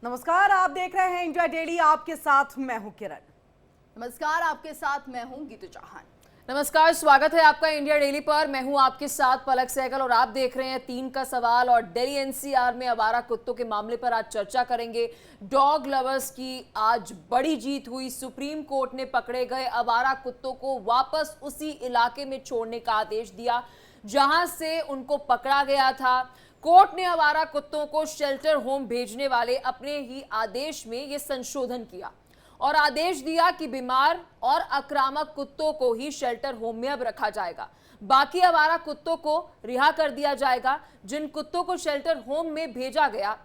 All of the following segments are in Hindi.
नमस्कार, आप देख रहे हैं इंडिया डेली। आपके साथ मैं हूं किरण। नमस्कार, आपके साथ मैं हूं गीतू चौहान। नमस्कार, स्वागत है आपका इंडिया डेली पर। मैं हूं आपके साथ पलक सहगल और आप देख रहे हैं 3 का सवाल। और दिल्ली एनसीआर में आवारा कुत्तों के मामले पर आज चर्चा करेंगे। डॉग लवर्स की आज बड़ी जीत हुई। सुप्रीम कोर्ट ने पकड़े गए आवारा कुत्तों को वापस उसी इलाके में छोड़ने का आदेश दिया जहां से उनको पकड़ा गया था। कोर्ट ने आवारा कुत्तों को शेल्टर होम भेजने वाले अपने ही आदेश में यह संशोधन किया और आदेश दिया कि बीमार और आक्रामक कुत्तों को ही शेल्टर होम में अब रखा जाएगा। बाकी आवारा कुत्तों को रिहा कर दिया जाएगा। जिन कुत्तों को शेल्टर होम में भेजा गया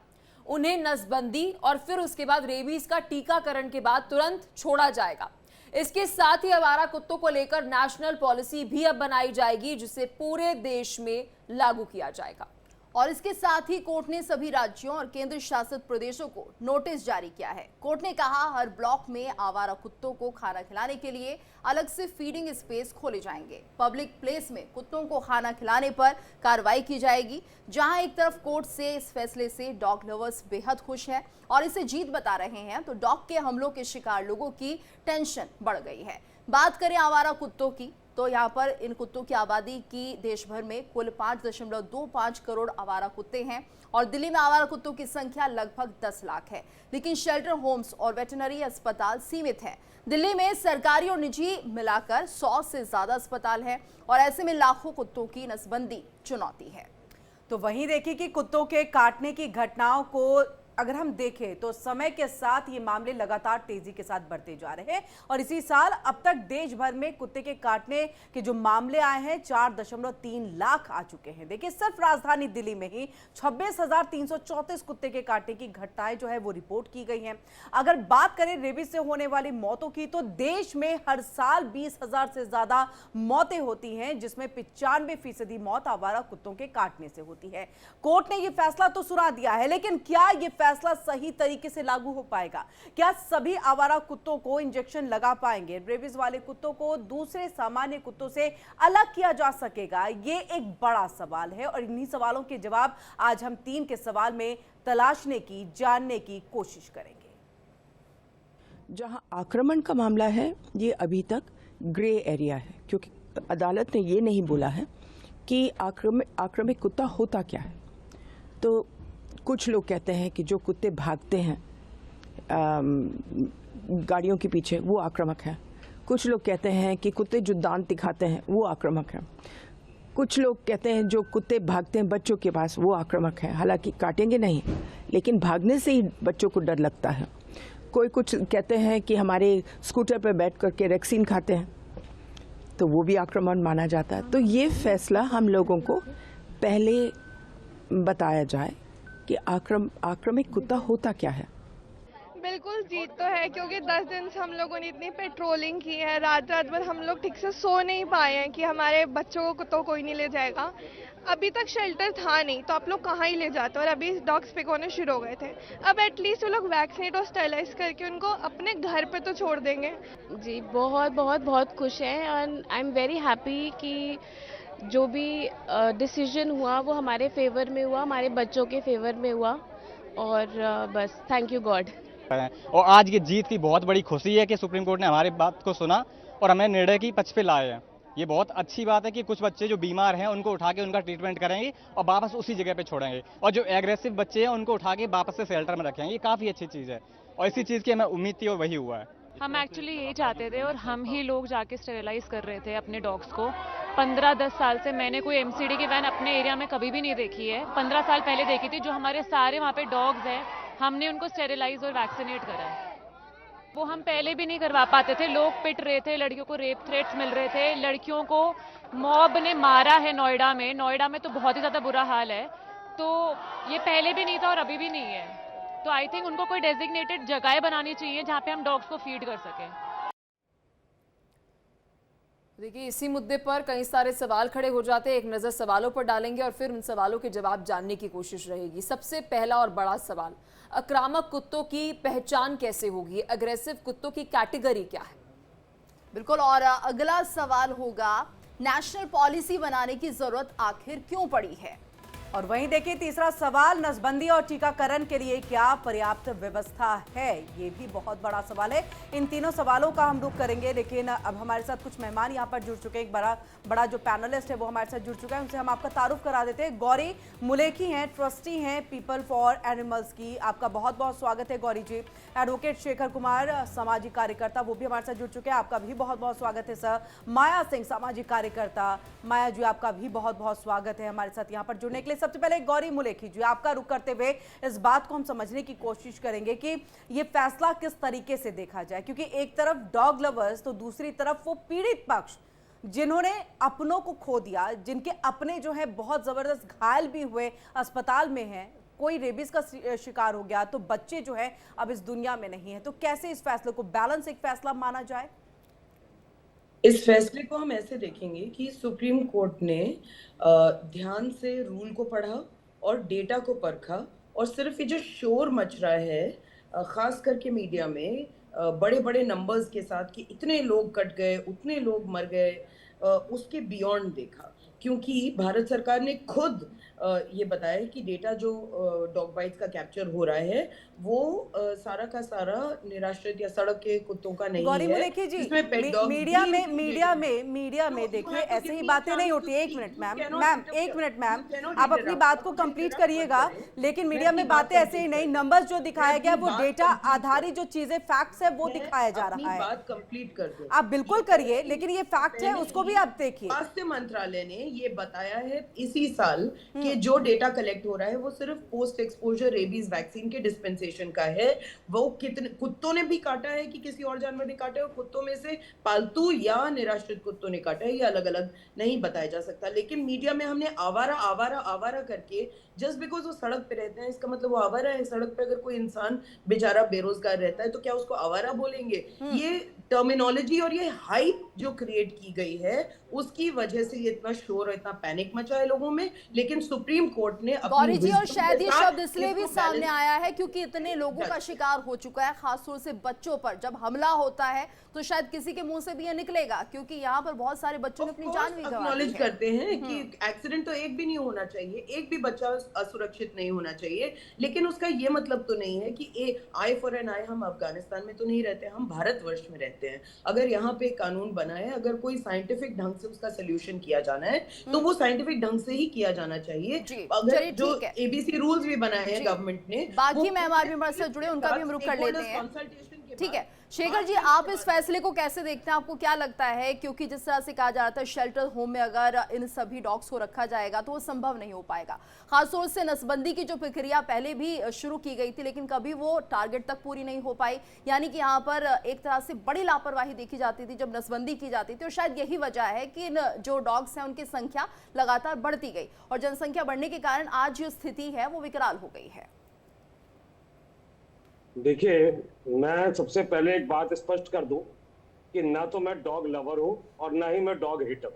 उन्हें नसबंदी और फिर उसके बाद रेबीज का टीकाकरण के बाद तुरंत छोड़ा जाएगा। इसके साथ ही आवारा कुत्तों को लेकर नेशनल पॉलिसी भी अब बनाई जाएगी जिसे पूरे देश में लागू किया जाएगा। और इसके साथ ही कोर्ट ने सभी राज्यों और केंद्र शासित प्रदेशों को नोटिस जारी किया है। कोर्ट ने कहा हर ब्लॉक में आवारा कुत्तों को खाना खिलाने के लिए अलग से फीडिंग स्पेस खोले जाएंगे। पब्लिक प्लेस में कुत्तों को खाना खिलाने पर कार्रवाई की जाएगी। जहां एक तरफ कोर्ट से इस फैसले से डॉग लवर्स बेहद खुश हैं और इसे जीत बता रहे हैं, तो डॉग के हमलों के शिकार लोगों की टेंशन बढ़ गई है। बात करें आवारा कुत्तों की, तो यहाँ पर इन कुत्तों की आबादी की देश भर में कुल 5.25 करोड़ आवारा कुत्ते हैं और दिल्ली में आवारा कुत्तों की संख्या लगभग 10 लाख है। लेकिन शेल्टर होम्स और वेटरनरी अस्पताल सीमित हैं। दिल्ली में सरकारी और निजी मिलाकर 100 से ज्यादा अस्पताल हैं और ऐसे में लाखों कुत्तों की नसबंदी चुनौती है। तो वहीं देखिए कि कुत्तों के काटने की घटनाओं को अगर हम देखें तो समय के साथ ये मामले लगातार तेजी के साथ बढ़ते जा रहे हैं और इसी साल अब तक देश भर में कुत्ते के काटने के जो मामले आए हैं 4.3 लाख आ चुके हैं। देखिए, सिर्फ राजधानी दिल्ली में ही 26,334 कुत्ते के काटने की घटनाएं जो है वो रिपोर्ट की गई हैं। अगर बात करें रेबीज से होने वाली मौतों की, तो देश में हर साल 20,000 से ज्यादा मौतें होती हैं, जिसमें 95% मौत आवारा कुत्तों के काटने से होती है। कोर्ट ने यह फैसला तो सुना दिया है, लेकिन क्या यह फैसला सही तरीके से लागू हो पाएगा? क्या सभी आवारा कुत्तों को इंजेक्शन लगा पाएंगे? रेबीज वाले कुत्तों को दूसरे सामान्य कुत्तों से अलग किया जा सकेगा? ये एक बड़ा सवाल है और इन्हीं सवालों के जवाब आज हम 3 के सवाल में तलाशने की, जानने की कोशिश करेंगे। जहां आक्रमण का मामला है, ये अभी तक ग्रे एरिया है, क्योंकि अदालत ने ये नहीं बोला है कि आक्रामक कुत्ता होता क्या है। तो कुछ लोग कहते हैं कि जो कुत्ते भागते हैं गाड़ियों के पीछे, वो आक्रामक है। कुछ लोग कहते हैं कि कुत्ते जो दांत दिखाते हैं वो आक्रामक है। कुछ लोग कहते हैं जो कुत्ते भागते हैं बच्चों के पास वो आक्रामक है, हालांकि काटेंगे नहीं, लेकिन भागने से ही बच्चों को डर लगता है। कोई कुछ कहते हैं कि हमारे स्कूटर पर बैठ करके वैक्सीन खाते हैं, तो वो भी आक्रमण माना जाता है। तो ये फैसला हम लोगों को पहले बताया जाए कि आक्रामक कुत्ता होता क्या है। बिल्कुल जीत तो है, क्योंकि 10 दिन से हम लोगों ने इतनी पेट्रोलिंग की है, रात रात भर हम लोग ठीक से सो नहीं पाए हैं कि हमारे बच्चों को कुत्तों कोई नहीं ले जाएगा। अभी तक शेल्टर था नहीं, तो आप लोग कहाँ ही ले जाते, और अभी डॉग्स पिक होने शुरू हो गए थे। अब एटलीस्ट वो लोग वैक्सीनेट और स्टेरिलाइज करके उनको अपने घर पे तो छोड़ देंगे। जी बहुत बहुत बहुत खुश हैं और आई एम वेरी हैप्पी कि जो भी डिसीजन हुआ वो हमारे फेवर में हुआ, हमारे बच्चों के फेवर में हुआ, और बस थैंक यू गॉड। और आज की जीत की बहुत बड़ी खुशी है कि सुप्रीम कोर्ट ने हमारी बात को सुना और हमें निर्णय की पक्ष पे लाए हैं। ये बहुत अच्छी बात है कि कुछ बच्चे जो बीमार हैं उनको उठा के उनका ट्रीटमेंट करेंगे और वापस उसी जगह पे छोड़ेंगे, और जो एग्रेसिव बच्चे हैं उनको उठा के वापस से शेल्टर में रखेंगे। ये काफ़ी अच्छी चीज़ है और इसी चीज़ की हमें उम्मीद थी और वही हुआ है। हम एक्चुअली यही चाहते थे और हम ही लोग जाके स्टेरिलाइज कर रहे थे अपने डॉग्स को। 15-10 साल से मैंने कोई एमसीडी की वैन अपने एरिया में कभी भी नहीं देखी है। 15 साल पहले देखी थी। जो हमारे सारे वहाँ पे डॉग्स हैं, हमने उनको स्टेरिलाइज और वैक्सीनेट करा है। वो हम पहले भी नहीं करवा पाते थे। लोग पिट रहे थे, लड़कियों को रेप थ्रेट्स मिल रहे थे, लड़कियों को मॉब ने मारा है नोएडा में तो बहुत ही ज़्यादा बुरा हाल है। तो ये पहले भी नहीं था और अभी भी नहीं है। तो आई थिंक उनको कोई डेजिग्नेटेड जगह बनानी चाहिए जहाँ पे हम डॉग्स को फीड कर सकें। देखिए, इसी मुद्दे पर कई सारे सवाल खड़े हो जाते हैं। एक नज़र सवालों पर डालेंगे और फिर उन सवालों के जवाब जानने की कोशिश रहेगी। सबसे पहला और बड़ा सवाल, आक्रामक कुत्तों की पहचान कैसे होगी? अग्रेसिव कुत्तों की कैटेगरी क्या है? बिल्कुल। और अगला सवाल होगा, नेशनल पॉलिसी बनाने की जरूरत आखिर क्यों पड़ी है? और वहीं देखिए तीसरा सवाल, नसबंदी और टीकाकरण के लिए क्या पर्याप्त व्यवस्था है, ये भी बहुत बड़ा सवाल है। इन तीनों सवालों का हम रुख करेंगे, लेकिन अब हमारे साथ कुछ मेहमान यहाँ पर जुड़ चुके हैं। एक बड़ा जो पैनलिस्ट है वो हमारे साथ जुड़ चुका है, उनसे हम आपका तारुफ करा देते हैं। गौरी मुलेकी हैं, ट्रस्टी हैं पीपल फॉर एनिमल्स की, आपका बहुत बहुत स्वागत है गौरी जी। एडवोकेट शेखर कुमार सामाजिक कार्यकर्ता, वो भी हमारे साथ जुड़ चुके हैं, आपका भी बहुत बहुत स्वागत है सर। माया सिंह सामाजिक कार्यकर्ता, माया जी आपका भी बहुत बहुत स्वागत है हमारे साथ यहाँ पर जुड़ने के लिए। सबसे पहले गौरी मुलेकी जी, आपका रुख करते हुए इस बात को हम समझने की कोशिश करेंगे कि ये फैसला किस तरीके से देखा जाए, क्योंकि एक तरफ डॉग लवर्स तो दूसरी तरफ वो पीड़ित पक्ष जिन्होंने अपनों को खो दिया, जिनके अपने जो है बहुत जबरदस्त घायल भी हुए, अस्पताल में हैं, कोई रेबीज का शिकार हो गया, तो बच्चे जो है अब इस दुनिया में नहीं है। तो कैसे इस फैसले को बैलेंस एक फैसला माना जाए? इस फैसले को हम ऐसे देखेंगे कि सुप्रीम कोर्ट ने ध्यान से रूल को पढ़ा और डेटा को परखा, और सिर्फ ये जो शोर मच रहा है खास करके मीडिया में बड़े बड़े नंबर्स के साथ कि इतने लोग कट गए, उतने लोग मर गए, उसके बियॉन्ड देखा। क्योंकि भारत सरकार ने खुद ये बताया कि डेटा जो डॉग बाइट्स का कैप्चर हो रहा है वो सारा का सारा निराश्रित या सड़क के कुत्तों का नहीं गौरी है। मुलेकी जी, मीडिया में देखिए ऐसे ही बातें नहीं होती। एक मिनट मैम, आप अपनी बात को कंप्लीट करिएगा, लेकिन मीडिया में बातें ऐसे ही नहीं, नंबर्स जो दिखाया गया वो डेटा आधारित जो चीजें फैक्ट्स है वो दिखाया जा रहा है। बात कंप्लीट कर दो, आप बिल्कुल करिए, लेकिन ये फैक्ट है उसको भी आप देखिए। स्वास्थ्य मंत्रालय ने ये बताया है इसी साल कि जो डेटा कलेक्ट हो रहा है वो सिर्फ पोस्ट एक्सपोजर रेबीज वैक्सीन के डिस्पेंसेशन का है। वो कितने कुत्तों ने भी काटा है कि किसी और जानवर ने काटा है, और कुत्तों में से पालतू या निराश्रित कुत्तों ने काटा है, ये अलग अलग नहीं बताया जा सकता। लेकिन मीडिया में हमने आवारा आवारा आवारा करके, जस्ट बिकॉज वो सड़क पे रहते हैं इसका मतलब वो आवारा है। सड़क पे अगर कोई इंसान बेचारा बेरोजगार रहता है तो क्या उसको आवारा बोलेंगे? ये टर्मिनोलॉजी और ये हाइप जो क्रिएट की गई है उसकी वजह से ये इतना शोर और इतना पैनिक मचा है लोगों में। लेकिन सुप्रीम कोर्ट ने गौरी जी, और शायद ये शब्द इसलिए भी सामने आया है क्योंकि इतने लोगों का शिकार हो चुका है, खासतौर से बच्चों पर जब हमला होता है तो शायद किसी के मुंह से भी ये निकलेगा, क्योंकि यहाँ पर बहुत सारे बच्चों ने अपनी जान भी गंवाई है। करते हैं कि एक्सीडेंट तो एक भी नहीं होना चाहिए, एक भी बच्चा असुरक्षित नहीं होना चाहिए, लेकिन उसका ये मतलब तो नहीं है कि आई फॉर एन आई। हम अफगानिस्तान में तो नहीं रहते, हम भारतवर्ष में रहते हैं। अगर यहाँ पे कानून बना है, अगर कोई साइंटिफिक ढंग से उसका सोल्यूशन किया जाना है तो वो साइंटिफिक ढंग से ही किया जाना चाहिए। अगर जो एबीसी रूल्स भी बनाए हैं गवर्नमेंट ने, बाकी मेहमान भी हमारे साथ जुड़े, उनका भी हम रुख कर लेते हैं। ठीक है शेखर जी, आप इस फैसले को कैसे देखते हैं, आपको क्या लगता है? क्योंकि जिस तरह से कहा जा रहा था शेल्टर होम में अगर इन सभी डॉग्स को रखा जाएगा तो वो संभव नहीं हो पाएगा। खासतौर से नसबंदी की जो प्रक्रिया पहले भी शुरू की गई थी लेकिन कभी वो टारगेट तक पूरी नहीं हो पाई, यानी कि यहाँ पर एक तरह से बड़ी लापरवाही देखी जाती थी जब नसबंदी की जाती थी। और शायद यही वजह है कि जो डॉग्स हैं उनकी संख्या लगातार बढ़ती गई और जनसंख्या बढ़ने के कारण आज जो स्थिति है वो विकराल हो गई है। देखिए, मैं सबसे पहले एक बात स्पष्ट कर दूं कि ना तो मैं डॉग लवर हूं और ना ही मैं डॉग हेटर।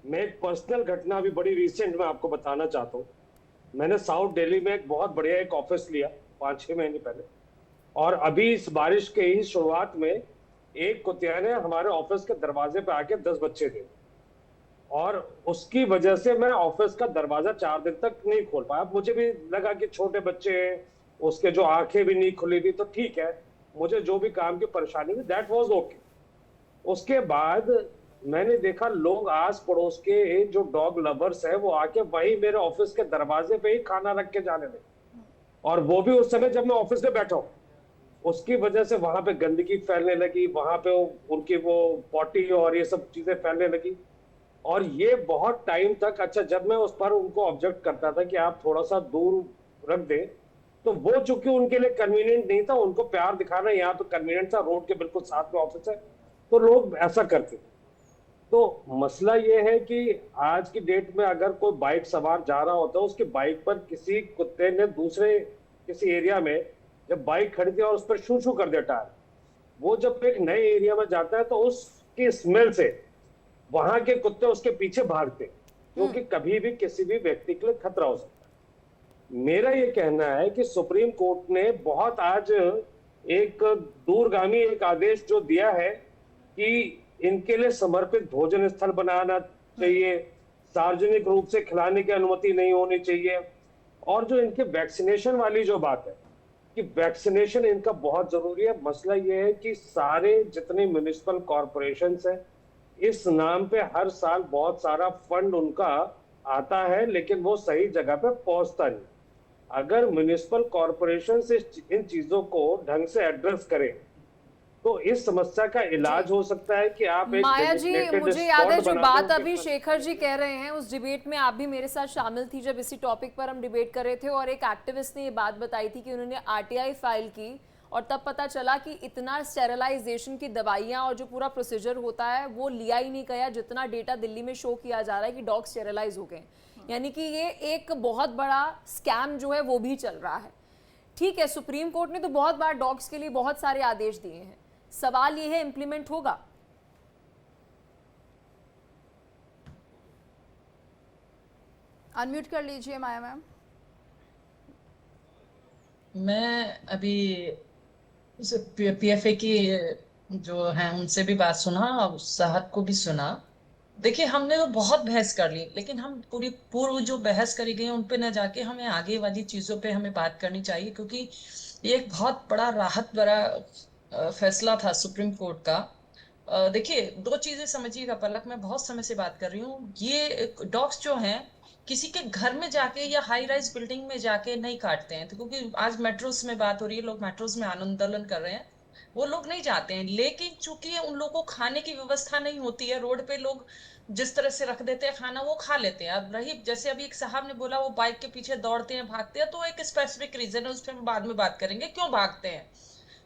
मैं एक पर्सनल घटना भी बड़ी रिसेंट में आपको बताना चाहता हूं। मैंने साउथ दिल्ली में एक बहुत बढ़िया एक ऑफिस लिया 5-6 महीने पहले, और अभी इस बारिश के ही शुरुआत में एक कुतिया ने हमारे ऑफिस के दरवाजे पे आके 10 बच्चे दे, और उसकी वजह से मैं ऑफिस का दरवाजा 4 दिन तक नहीं खोल पाया। मुझे भी लगा कि छोटे बच्चे हैं, उसके जो आंखें भी नहीं खुली थी, तो ठीक है, मुझे जो भी काम की परेशानी थी दैट वाज ओके। उसके बाद मैंने देखा लोग आस पड़ोस के जो डॉग लवर्स है वो आके वही मेरे ऑफिस के दरवाजे पे ही खाना रख के जाने लगे, और वो भी उस समय जब मैं ऑफिस में बैठा हूँ। उसकी वजह से वहां पे गंदगी फैलने लगी, वहां पे उनकी वो पॉटी और ये सब चीजें फैलने लगी, और ये बहुत टाइम तक। अच्छा, जब मैं उस पर उनको ऑब्जेक्ट करता था कि आप थोड़ा सा दूर रख दें, तो वो चूंकि उनके लिए कन्वीनियंट नहीं था, उनको प्यार दिखाना यहाँ तो कन्वीनियंट था, रोड के बिल्कुल साथ में ऑफिस है, तो लोग ऐसा करते। तो मसला ये है कि आज की डेट में अगर कोई बाइक सवार जा रहा होता है, उसकी बाइक पर किसी कुत्ते ने दूसरे किसी एरिया में जब बाइक खड़ी थी और उस पर शू शू कर दिया टायर, वो जब एक नए एरिया में जाता है तो उसकी स्मेल से वहां के कुत्ते उसके पीछे भागते, क्योंकि कभी भी किसी भी व्यक्ति के लिए खतरा हो सकता है। मेरा ये कहना है कि सुप्रीम कोर्ट ने बहुत आज एक दूरगामी एक आदेश जो दिया है कि इनके लिए समर्पित भोजन स्थल बनाना चाहिए, सार्वजनिक रूप से खिलाने की अनुमति नहीं होनी चाहिए। और जो इनके वैक्सीनेशन वाली जो बात है कि वैक्सीनेशन इनका बहुत जरूरी है। मसला ये है कि सारे जितने म्युनिसिपल कॉरपोरेशंस हैं, इस नाम पे हर साल बहुत सारा फंड उनका आता है, लेकिन वो सही जगह पे पहुंचता नहीं। अगर म्युनिसिपल कॉरपोरेशन से इन चीजों को ढंग से एड्रेस करें तो इस समस्या का इलाज हो सकता है कि आप एक माया जी, designated मुझे याद है spot जो बना बात दें अभी उनके शेखर जी कह रहे हैं, उस डिबेट में आप भी मेरे साथ शामिल थी जब इसी टॉपिक पर हम डिबेट कर रहे थे, और एक एक्टिविस्ट ने ये बात बताई थी कि उन्होंने आरटीआई फाइल की और तब पता चला कि इतना स्टेरिलाइजेशन की दवाइयां और जो पूरा प्रोसीजर होता है वो लिया ही नहीं गया, जितना डेटा दिल्ली में शो किया जा रहा है कि डॉग स्टेरिलाइज हो गए। यानी कि ये एक बहुत बड़ा स्कैम जो है वो भी चल रहा है। ठीक है, सुप्रीम कोर्ट ने तो बहुत बार डॉग्स के लिए बहुत सारे आदेश दिए हैं, सवाल ये है इंप्लीमेंट होगा? अनम्यूट कर लीजिए माया मैम। मैं अभी पीएफए की जो है उनसे भी बात सुना और साहब को भी सुना। देखिए, हमने तो बहुत बहस कर ली, लेकिन हम पूर्व जो बहस करी गई उन पे न जाके हमें आगे वाली चीजों पे हमें बात करनी चाहिए, क्योंकि ये एक बहुत बड़ा राहत भरा फैसला था सुप्रीम कोर्ट का। देखिए, दो चीजें समझिएगा पलक, मैं बहुत समय से बात कर रही हूँ। ये डॉग्स जो हैं किसी के घर में जाके या हाई राइज बिल्डिंग में जाके नहीं काटते हैं, तो क्योंकि आज मेट्रोस में बात हो रही है, लोग मेट्रोस में आंदोलन कर रहे हैं, वो लोग नहीं जाते हैं। लेकिन चूंकि उन लोगों को खाने की व्यवस्था नहीं होती है, रोड पे लोग जिस तरह से रख देते हैं खाना वो खा लेते हैं। अब रही, जैसे अभी एक साहब ने बोला वो बाइक के पीछे दौड़ते हैं, भागते हैं, तो एक स्पेसिफिक रीजन है, उस पर हम बाद में बात करेंगे क्यों भागते हैं।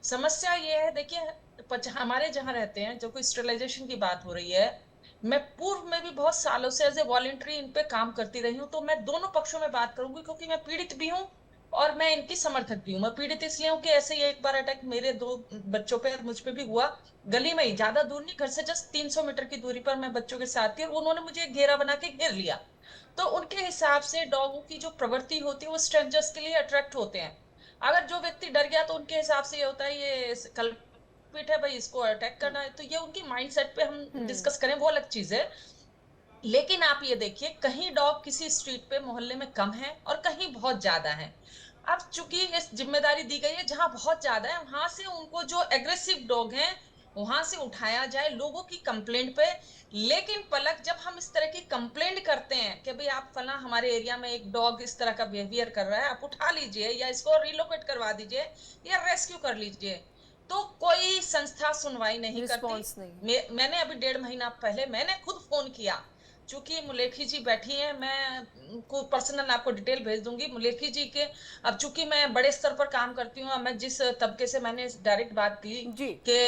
समस्या ये है, देखिए हमारे जहाँ रहते हैं, जो कोई स्टेरिलाइजेशन की बात हो रही है, मैं पूर्व में भी बहुत सालों से एज ए वॉलंटरी इन पे काम करती रही हूँ, तो मैं दोनों पक्षों में बात करूंगी, क्योंकि मैं पीड़ित भी हूँ और मैं इनकी समर्थक भी हूँ। मैं पीड़ित इसलिए हूँ कि ऐसे ही एक बार अटैक मेरे 2 बच्चों पे और मुझ पे भी हुआ, गली में ही, ज्यादा दूर नहीं, घर से जस्ट 300 मीटर की दूरी पर मैं बच्चों के साथ थी और उन्होंने मुझे घेरा बना के घेर लिया। तो उनके हिसाब से डॉगों की जो प्रवृत्ति होती है वो स्ट्रेंजर्स के लिए अट्रैक्ट होते हैं। अगर जो व्यक्ति डर गया तो उनके हिसाब से ये होता है ये कल्पित है भाई, इसको अटैक करना है, तो ये उनकी माइंडसेट पे हम डिस्कस करें वो अलग चीज है। लेकिन आप ये देखिए, कहीं डॉग किसी स्ट्रीट पे मोहल्ले में कम है और कहीं बहुत ज्यादा है। अब चूंकि इस जिम्मेदारी दी गई है जहां बहुत ज्यादा है वहां से उनको जो एग्रेसिव डॉग हैं वहां से उठाया जाए लोगों की कंप्लेंट पे। लेकिन पलक, जब हम इस तरह की कंप्लेंट करते हैं कि भाई आप फला हमारे एरिया में एक डॉग इस तरह का बिहेवियर कर रहा है, आप उठा लीजिए या इसको रिलोकेट करवा दीजिए या रेस्क्यू कर लीजिए, तो कोई संस्था सुनवाई नहीं करती। मैंने अभी 1.5 महीना पहले मैंने खुद फोन किया, चूंकि मुलेखी जी बैठी हैं, मैं को पर्सनल आपको डिटेल भेज दूंगी मुलेखी जी के। अब चूंकि मैं बड़े स्तर पर काम करती हूँ, मैं जिस तबके से मैंने डायरेक्ट बात की कि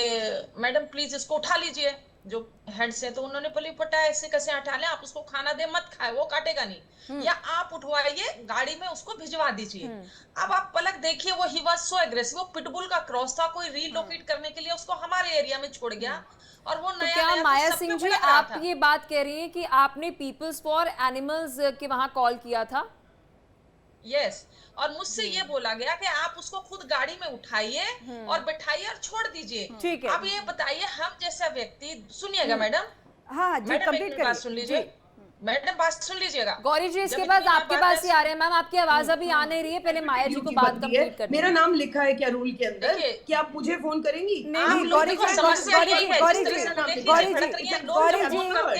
मैडम प्लीज इसको उठा लीजिए जो हेड से, तो उन्होंने बोली पता है ऐसे कैसे उठा लें, आप उसको खाना दे मत खाए, वो काटेगा नहीं, या आप उठवाइए गाड़ी में उसको भिजवा दीजिए। अब आप पलक देखिए, वो ही वाज सो एग्रेसिव, वो पिटबुल का क्रॉस था, कोई रीलोकेट करने के लिए उसको हमारे एरिया में छोड़ गया और वो तो क्या माया सिंह जी आप ये बात कह रही हैं कि आपने पीपल्स फॉर एनिमल्स के वहां कॉल किया था? यस, और मुझसे ये बोला गया कि आप उसको खुद गाड़ी में उठाइए और बैठाइए और छोड़ दीजिए। ठीक है, अब ये बताइए, हम जैसा व्यक्ति, सुनिएगा मैडम, हाँ जी, कंप्लीट बात सुन लीजिए मैडम, बात सुन लीजिएगा। गौरी जी, इसके बाद आपके पास ही आ रहे हैं। मैम आपकी आवाज अभी आ नहीं रही है, पहले माया जी को बात कंप्लीट करनी है। मेरा नाम लिखा है क्या रूल के अंदर कि आप मुझे फोन करेंगी? नहीं, गौरी जी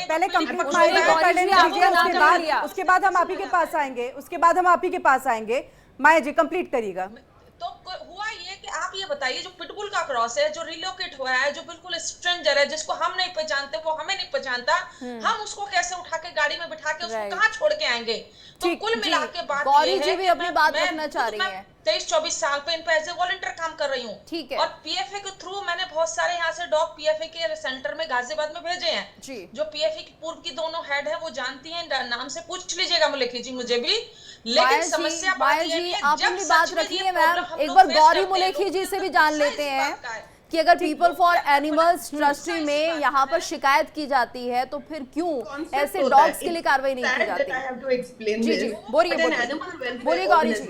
पहले कंप्लीट कर लेंगे, उसके बाद हम आप ही के पास आएंगे, उसके बाद हम आप ही के पास आएंगे। माया जी कंप्लीट करिएगा। तो हुआ ये कि आप ये बताइए, जो पिटबुल का क्रॉस है, जो रिलोकेट हुआ है, जो बिल्कुल स्ट्रेंजर है, जिसको हम नहीं पहचानते, वो हमें नहीं पहचानता, हम उसको कैसे उठा के गाड़ी में बिठा के उसको कहाँ छोड़ के आएंगे? तो कुल मिला के बात गौरी जी भी अपनी बात रखना चाह रही है। 23-24 साल पे इन पे एज ए वॉलंटियर काम कर रही हूँ। ठीक है। और पीएफए के थ्रू मैंने बहुत सारे यहाँ से डॉग पीएफए के सेंटर में गाजियाबाद में भेजे हैं जी। जो पीएफए की पूर्व की दोनों हेड है वो जानती हैं, नाम से पूछ लीजिएगा मुलेखी जी मुझे भी। लेकिन समस्या बात ये है, आप अपनी बात रखिए मैम, एक बार गौरी मुलेखी जी से भी जान लेते हैं कि अगर पीपल फॉर एनिमल्स ट्रस्टी में यहाँ पर शिकायत की जाती है तो फिर क्यों ऐसे डॉग्स के लिए कार्रवाई नहीं की जाती? जी जी, बोलिए गौरी जी।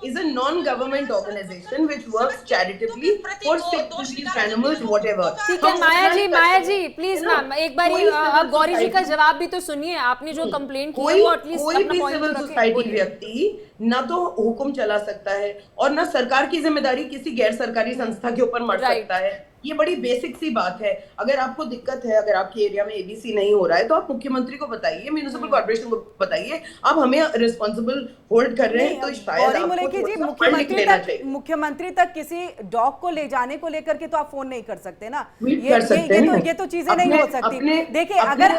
is a non-government organization which works charitably for sick diseased animals, whatever. ठीक है माया जी प्लीज मैम एक बार आप गौरी जी का जवाब भी तो सुनिए। आपने जो कंप्लेंट की है वो एटलीस्ट कोई भी सिविल सोसाइटी व्यक्ति ना तो हुक्म चला सकता है और ना सरकार की जिम्मेदारी किसी गैर सरकारी संस्था के ऊपर मर सकता है। ये बड़ी बेसिक सी बात है। अगर आपको दिक्कत है, अगर आपके एरिया में एबीसी नहीं हो रहा है तो आप मुख्यमंत्री को बताइए, म्युनिसिपल कॉर्पोरेशन को बताइए। आप हमें रिस्पॉन्सिबल होल्ड कर रहे हैं तो शायद आपको मुख्यमंत्री तक किसी डॉग को ले जाने को लेकर के तो आप फोन नहीं कर सकते ना। ये तो चीजें नहीं हो सकती। देखिए अगर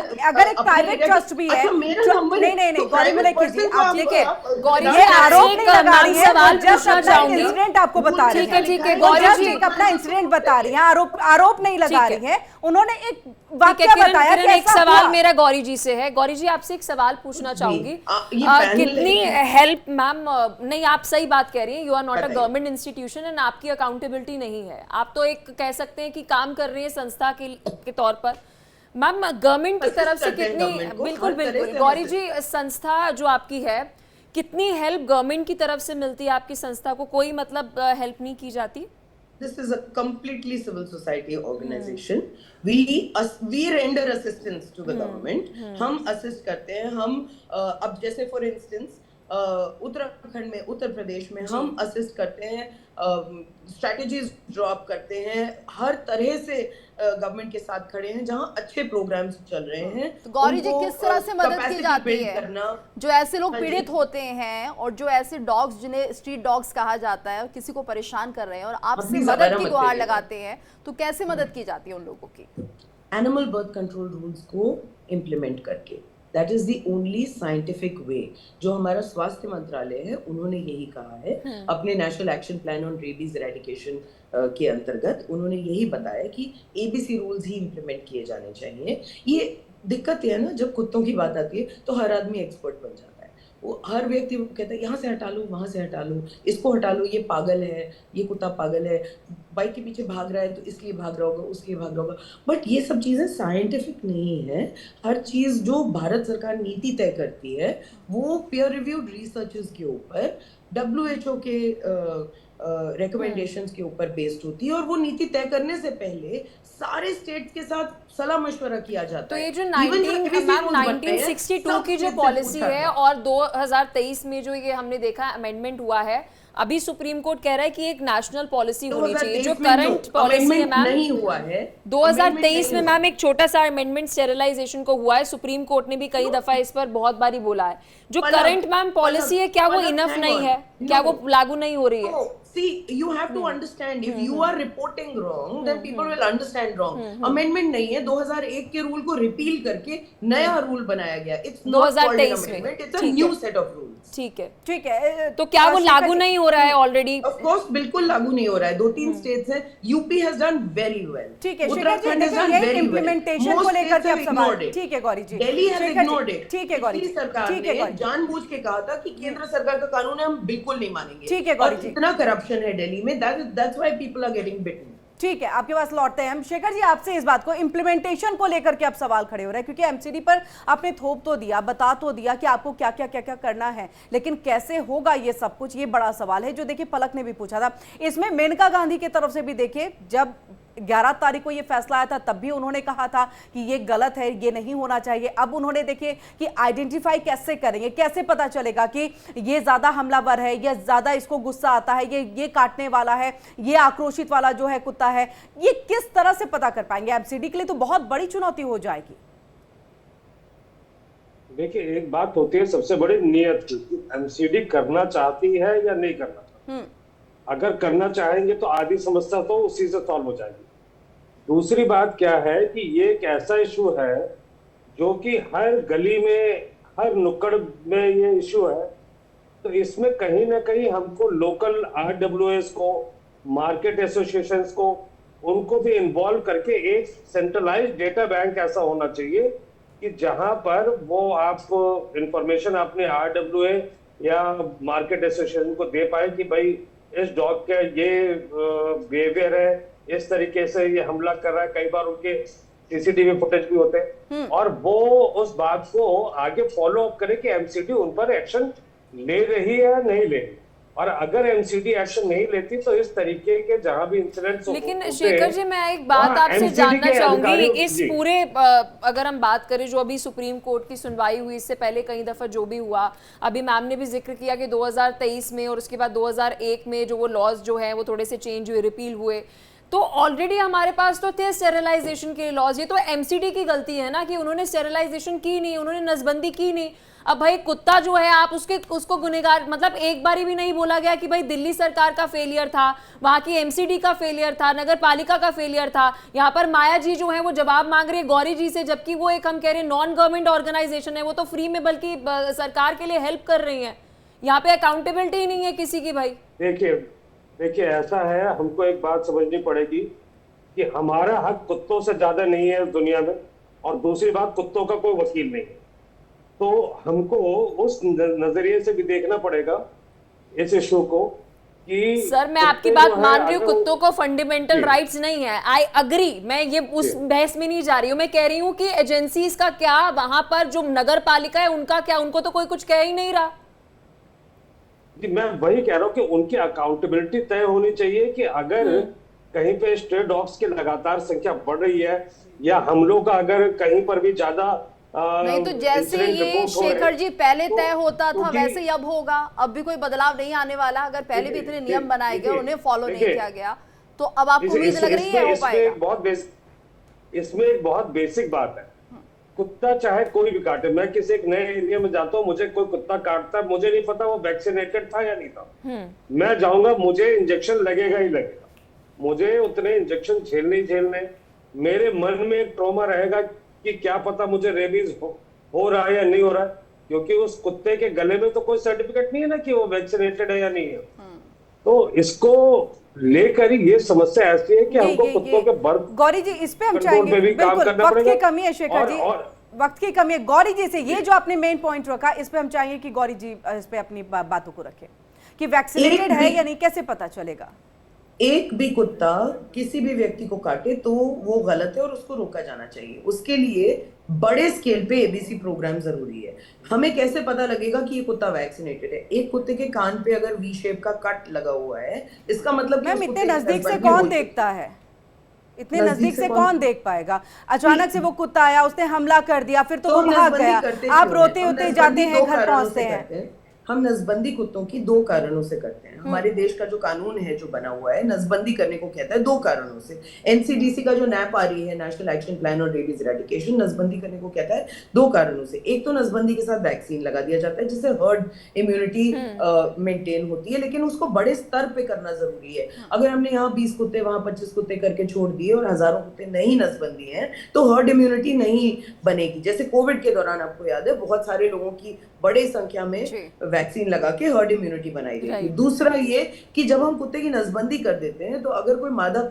एक प्राइवेट ट्रस्ट भी है, नहीं गौरी मुलेकी जी, आप देखिए गौरी ये आरोप नहीं लगा रही है, जस्ट अपना इंसिडेंट आपको बता रही है। ठीक है गौरी जी अपना इंसिडेंट बता रही है, आरोप नहीं लगा रही है। उन्होंने एक वाक्य बताया कि एक सवाल मेरा गौरी जी से है। गौरी जी आपसे एक सवाल पूछना चाहूंगी, कितनी हेल्प मैम, नहीं आप सही बात कह रही हैं, you are not a government institution and आपकी अकाउंटेबिलिटी नहीं है, आप तो एक कह सकते हैं कि काम कर रही है संस्था के तौर पर। मैम गवर्नमेंट की तरफ से कितनी, बिल्कुल गौरी जी, संस्था जो आपकी है कितनी हेल्प गवर्नमेंट की तरफ से मिलती है आपकी संस्था को? कोई मतलब हेल्प नहीं की जाती? This is a completely civil society organization. We render assistance to the government. हम assist करते हैं। हम अब जैसे for instance उत्तराखंड में, उत्तर प्रदेश में हम असिस्ट करते हैं, स्ट्रेटजीज ड्रॉप करते हैं, हर तरह से गवर्नमेंट के साथ खड़े हैं जहां अच्छे प्रोग्राम्स चल रहे हैं। तो गौरी जी किस तरह से मदद की जाती है जो ऐसे लोग पीड़ित होते हैं और जो ऐसे डॉग्स जिन्हें स्ट्रीट डॉग्स कहा जाता है और किसी को परेशान कर रहे हैं और आपसे मदद की गुहार लगाते हैं, तो कैसे मदद की जाती है उन लोगों की? एनिमल बर्थ कंट्रोल रूल्स को इम्प्लीमेंट करके, that is the only scientific way. जो हमारा स्वास्थ्य मंत्रालय है उन्होंने यही कहा है अपने national action plan on rabies eradication के अंतर्गत, उन्होंने यही बताया कि एबीसी रूल्स ही इम्प्लीमेंट किए जाने चाहिए। ये दिक्कत है ना, जब कुत्तों की बात आती है तो हर आदमी एक्सपर्ट बन जाता है। वो हर व्यक्ति कहता है यहाँ से हटा लो, वहां से हटा लो, इसको हटा लो, ये पागल है, ये कुत्ता पागल है, बाइक के पीछे भाग रहा है तो इसलिए भाग रहा होगा, उसलिए भाग रहा होगा। बट ये सब चीजें साइंटिफिक नहीं है। हर चीज जो भारत सरकार नीति तय करती है वो पीयर रिव्यूड रिसर्चेस के ऊपर, WHO के रिकमेंडेशंस के ऊपर बेस्ड होती है और वो नीति तय करने से पहले सारे स्टेट्स के साथ सलाह मशवरा किया जाता तो है। ये जो 1962 की जो पॉलिसी है और 2023 में जो ये हमने देखा अमेंडमेंट हुआ है, अभी सुप्रीम कोर्ट कह रहा है कि एक नेशनल पॉलिसी होनी चाहिए। जो करंट पॉलिसी है मैम नहीं हुआ है 2023 में मैम एक छोटा सा अमेंडमेंट स्टेरिलाइजेशन को हुआ है, सुप्रीम कोर्ट ने भी कई दफा इस पर बहुत बारी बोला है। जो करंट मैम पॉलिसी है क्या वो इनफ नहीं है, क्या वो लागू नहीं हो रही है? See, you have to understand, if you are reporting wrong, then people will understand wrong. Amendment नहीं है, 2001 के रूल को रिपील करके नया रूल बनाया गया। It's not called an amendment, it's a new set of rules. ठीक है, तो क्या वो लागू नहीं हो रहा है ऑलरेडी? Of course, बिल्कुल लागू नहीं हो रहा है। 2-3 स्टेट्स हैं, UP has done very well. ठीक है, Uttarakhand has done very well. Implementation को लेकर के अब सवाल, ठीक है गौरी जी, दिल्ली has ignored it. ठीक है गौरी जी, सरकार ने जानबूझ के कहा था कि केंद्र सरकार का कानून है, हम बिल्कुल नहीं मानेंगे। ठीक है गौरी जी, इतना करप्शन है दिल्ली में, that's why people are getting bitten. ठीक है, आपके पास लौटते हैं हम। शेखर जी आपसे इस बात को, इम्प्लीमेंटेशन को लेकर के अब सवाल खड़े हो रहे हैं क्योंकि एमसीडी पर आपने थोप तो दिया, बता तो दिया कि आपको क्या क्या क्या क्या करना है, लेकिन कैसे होगा ये सब कुछ, ये बड़ा सवाल है जो देखिए पलक ने भी पूछा था। इसमें मेनका गांधी की तरफ से भी देखिए जब 11 तारीख को ये फैसला आया था तब भी उन्होंने कहा था कि ये गलत है, ये नहीं होना चाहिए। अब उन्होंने देखिए कि आइडेंटिफाई कैसे करेंगे, कैसे पता चलेगा कि ये ज्यादा हमलावर है, ये ज्यादा इसको गुस्सा आता है, ये काटने वाला है, ये आक्रोशित वाला जो है कुत्ता है, ये किस तरह से पता कर पाएंगे? एमसीडी के लिए तो बहुत बड़ी चुनौती हो जाएगी। देखिए एक बात होती है सबसे बड़ी नियत की, एमसीडी करना चाहती है या नहीं करना चाहती। अगर करना चाहेंगे तो आधी समस्या तो उसी से सॉल्व हो जाएगी। दूसरी बात क्या है कि ये एक ऐसा इशू है जो कि हर गली में, हर नुक्कड़ में ये इशू है, तो इसमें कहीं ना कहीं हमको लोकल RWAs को, मार्केट एसोसिएशंस को, उनको भी इन्वॉल्व करके एक सेंट्रलाइज्ड डेटा बैंक ऐसा होना चाहिए कि जहां पर वो आप इंफॉर्मेशन अपने RWA या मार्केट एसोसिएशन को दे पाए कि भाई इस डॉग का ये बिहेवियर है, इस तरीके से ये हमला कर रहा है, कई बार उनके सीसीटीवी फुटेज भी होते हैं, और वो उस बात को आगे फॉलो अप करे कि एमसीडी उन पर एक्शन ले रही है या नहीं ले रही, और अगर एमसीडी एक्शन नहीं लेती तो इस तरीके के जहां भी इंसिडेंट्स लेकिन शेखर जी, मैं एक बात आपसे जानना चाहूंगी, इस पूरे अगर हम बात करें जो अभी सुप्रीम कोर्ट की सुनवाई हुई, इससे पहले कई दफा जो भी हुआ, अभी मैम ने भी जिक्र किया कि 2023 में और उसके बाद 2001 में जो वो लॉज जो है वो थोड़े से चेंज हुए, रिपील हुए, तो ऑलरेडी हमारे पास तो थे स्टेरिलाइजेशन के लॉज। ये तो एमसीडी की गलती है ना कि उन्होंने स्टेरिलाइजेशन की नहीं, उन्होंने नसबंदी की नहीं। अब भाई कुत्ता जो है आप उसको गुनहगार, मतलब एक बारी भी नहीं बोला गया कि भाई दिल्ली सरकार का फेलियर था, वहां की एमसीडी का फेलियर था, नगर पालिका का फेलियर था। यहाँ पर माया जी जो है वो जवाब मांग रही है गौरी जी से, जबकि वो एक हम कह रहे हैं नॉन गवर्नमेंट ऑर्गेनाइजेशन है, वो तो फ्री में बल्कि सरकार के लिए हेल्प कर रही है। यहाँ पे अकाउंटेबिलिटी ही नहीं है किसी की। भाई देखिए ऐसा है, हमको एक बात समझनी पड़ेगी कि हमारा हक कुत्तों से ज्यादा नहीं है इस दुनिया में, और दूसरी बात कुत्तों का कोई वकील नहीं है, तो हमको उस नजरिए से भी देखना पड़ेगा इस इशू को कि सर मैं आपकी बात मान रही हूँ, कुत्तों को फंडामेंटल राइट्स नहीं है, आई अग्री, मैं ये उस बहस में नहीं जा रही हूँ। मैं कह रही हूँ कि एजेंसीज का क्या, वहां पर जो नगर पालिका है उनका क्या, उनको तो कोई कुछ कह ही नहीं रहा। जी मैं वही कह रहा हूँ कि उनकी अकाउंटेबिलिटी तय होनी चाहिए कि अगर कहीं पे स्ट्रे डॉग्स की लगातार संख्या बढ़ रही है, या हम लोग का अगर कहीं पर भी ज्यादा नहीं, तो जैसे ये शेखर जी पहले तय होता था वैसे ही अब होगा, अब भी कोई बदलाव नहीं आने वाला। अगर पहले भी इतने नियम बनाए गए, उन्हें फॉलो नहीं किया गया, तो अब आपको उम्मीद लग रही है हो पाएगा? इसमें एक बहुत बेसिक बात है, कुत्ता चाहे कोई भी काटे, मैं किसी एक नए एरिया में जाता हूँ, मुझे कोई कुत्ता काटता है, मुझे नहीं पता वो वैक्सीनेटेड था या नहीं था, मैं जाऊंगा, मुझे इंजेक्शन लगेगा ही लगेगा, मुझे उतने इंजेक्शन झेलने ही झेलने। मेरे मन में एक ट्रॉमा रहेगा कि क्या पता मुझे रेबीज हो रहा है या नहीं हो रहा है, क्योंकि उस कुत्ते के गले में तो कोई सर्टिफिकेट नहीं है ना कि वो वैक्सीनेटेड है या नहीं है। तो इसको लेकर ही ये समस्या ऐसी है कि हमको कुत्तों के बर्थ, गौरी जी इस पे हम चाहेंगे, बिल्कुल वक्त की कमी है शेखर जी, वक्त की कमी है। गौरी जी से ये जो आपने मेन पॉइंट रखा, इस पे हम चाहेंगे कि गौरी जी इस पे अपनी बातों को रखें कि वैक्सीनेटेड है या नहीं, कैसे पता चलेगा? एक भी कुत्ता किसी भी व्यक्ति को काटे तो वो गलत है और उसको रोका जाना चाहिए। उसके लिए बड़े स्केल पे एबीसी प्रोग्राम जरूरी है। हमें कैसे पता लगेगा कि ये कुत्ता वैक्सीनेटेड है? एक कुत्ते के कान पे अगर वी शेप का कट लगा हुआ है, इसका मतलब मैम इतने नजदीक से कौन देखता है? इतने नजदीक से कौन देख पाएगा? अचानक से वो कुत्ता आया, उसने हमला कर दिया, फिर तो वो भाग गया, आप रोते होते जाते हैं, घर पहुंचते हैं। हम नसबंदी कुत्तों की दो कारणों से करते हैं। हमारे देश का जो कानून है जो बना हुआ है, नसबंदी करने को कहता है दो कारणों से। एनसीडीसी का जो नैप आ रही है, national action plan on rabies eradication, नसबंदी करने को कहता है दो कारणों से। एक तो नसबंदी के साथ वैक्सीन लगा दिया जाता है जिससे हर्ड इम्यूनिटी मेंटेन होती है, लेकिन उसको बड़े स्तर पे करना जरूरी है। अगर हमने यहाँ 20 कुत्ते वहां 25 कुत्ते करके छोड़ दिए और हजारों कुत्ते नहीं नसबंदी है, तो हर्ड इम्यूनिटी नहीं बनेगी। जैसे कोविड के दौरान आपको याद है बहुत सारे लोगों की बड़े संख्या में वैक्सीन लगा के हर्ड इम्यूनिटी बनाई गई थी। दूसरा ये कि जब हम कुत्ते की नसबंदी कर देते हैं, तो अगर कोई मादा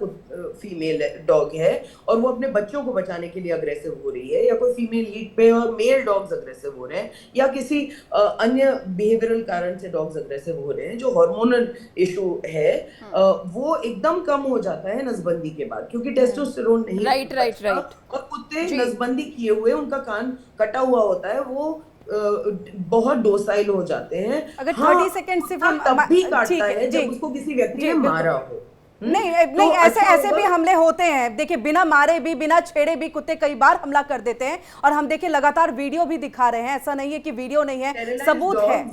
फीमेल डॉग है और वो अपने बच्चों को बचाने के लिए अग्रेसिव हो रही है, या कोई फीमेल हीट पे और मेल डॉग्स अग्रेसिव हो रहे हैं, या किसी अन्य बिहेवियरल कारण से डॉग्स अग्रेसिव हो रहे हैं, जो हार्मोनल इशू है, वो एकदम कम हो जाता है नसबंदी के बाद, क्योंकि टेस्टोस्टेरोन नहीं। राइट। और कुत्ते नसबंदी किए हुए, उनका कान कटा हुआ होता है, वो बहुत डोसाइल हो जाते हैं। अगर 30 सेकंड सिर्फ हम तब भी काटता है जब उसको किसी व्यक्ति ने मारा हो। नहीं ऐसे भी हमले होते हैं। देखिए बिना मारे भी, बिना छेड़े भी कुत्ते कई बार हमला कर देते हैं, और हम देखिए लगातार वीडियो भी दिखा रहे हैं, ऐसा नहीं है कि वीडियो नहीं है, सबूत है।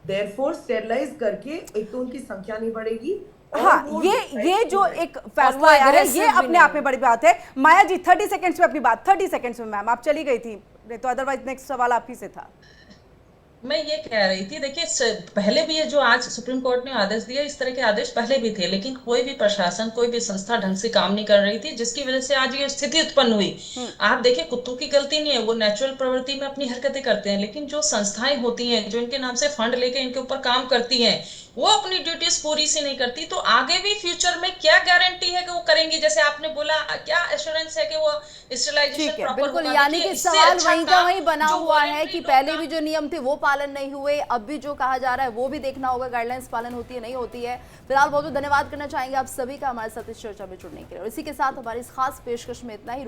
देयरफॉर स्टेरिलाइज करके एक तो उनकी संख्या नहीं बढ़ेगी। हाँ, ये जो एक फैसला आया है, ये अपने आप में बड़ी बात है। माया जी 30 सेकंड्स में अपनी बात, 30 सेकंड्स में मैम, आप चली गई थी, तो अदरवाइज नेक्स्ट सवाल आप ही से था। मैं ये कह रही थी, देखिए पहले भी ये जो आज सुप्रीम कोर्ट ने आदेश दिया, इस तरह के आदेश पहले भी थे, लेकिन कोई भी प्रशासन, कोई भी संस्था ढंग से काम नहीं कर रही थी, जिसकी वजह से आज ये स्थिति उत्पन्न हुई। आप देखिए कुत्तों की गलती नहीं है, वो नेचुरल प्रवृत्ति में अपनी हरकतें करते हैं, लेकिन जो संस्थाएं होती हैं जो इनके नाम से फंड लेके इनके ऊपर काम करती हैं, वो अपनी ड्यूटीज पूरी से नहीं करती, तो आगे भी फ्यूचर में क्या गारंटी है कि वो करेंगी? जैसे आपने बोला, क्या एश्योरेंस है कि वो स्टेरिलाइजेशन प्रॉपर बिल्कुल, यानी कि सवाल वहीं का वहीं बना हुआ है कि पहले भी जो नियम थे वो पालन नहीं हुए, अब भी जो कहा जा रहा है वो भी देखना होगा, गाइडलाइंस पालन होती है नहीं होती है। फिलहाल बहुत बहुत धन्यवाद करना चाहेंगे आप सभी का हमारे साथ इस चर्चा में जुड़ने के लिए। और इसी के साथ हमारी इस खास पेशकश में इतना ही।